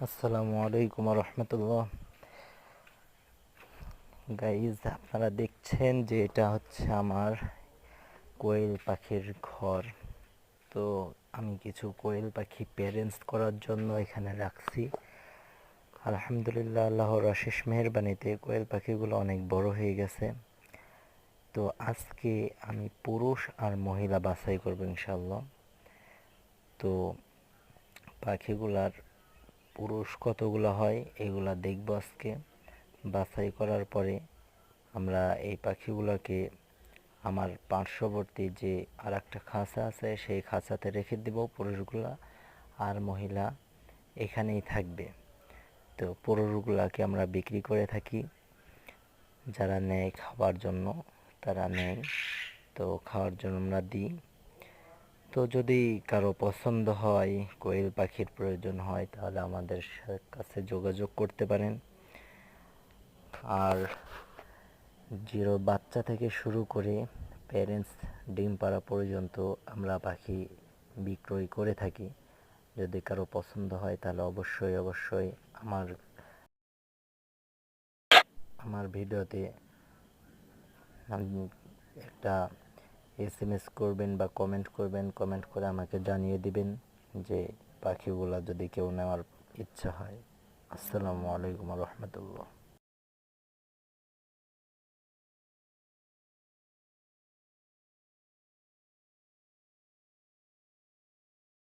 আসসালামু আলাইকুম রহমতুল্লাহ। গাইজ, আপনারা দেখছেন যে এটা হচ্ছে আমার কোয়েল পাখির ঘর। তো আমি কিছু কোয়েল পাখি প্যারেন্টস করার জন্য এখানে রাখছি। আলহামদুলিল্লাহ, আল্লাহর অশেষ মেহেরবানিতে কোয়েল পাখিগুলো অনেক বড় হয়ে গেছে। তো আজকে আমি পুরুষ আর মহিলা বাছাই করব ইনশাল্লাহ। তো পাখিগুলার পুরুষ কতগুলো হয় এগুলা দেখব আজকে। বাছাই করার পরে আমরা এই পাখিগুলোকে আমার পার্শ্ববর্তী যে আর একটা খাঁচা আছে সেই খাঁচাতে রেখে দেব পুরুষগুলা, আর মহিলা এখানেই থাকবে। তো পুরুষগুলাকে আমরা বিক্রি করে থাকি, যারা নেয় খাবার জন্য তারা নেয়, তো খাওয়ার জন্য আমরা দিই। তো যদি কারো পছন্দ হয়, কোয়েল পাখির প্রয়োজন হয়, তাহলে আমাদের কাছে যোগাযোগ করতে পারেন। আর জিরো বাচ্চা থেকে শুরু করে প্যারেন্টস ডিম পাড়া পর্যন্ত আমরা পাখি বিক্রয় করে থাকি। যদি কারো পছন্দ হয় তাহলে অবশ্যই অবশ্যই আমার আমার ভিডিওতে একটা SMS করবেন বা কমেন্ট করবেন। কমেন্ট করে আমাকে জানিয়ে দিবেন যে পাখিগুলো যদি কেউ নেওয়ার ইচ্ছা হয়। আসসালামু আলাইকুম রহমতুল্লাহ।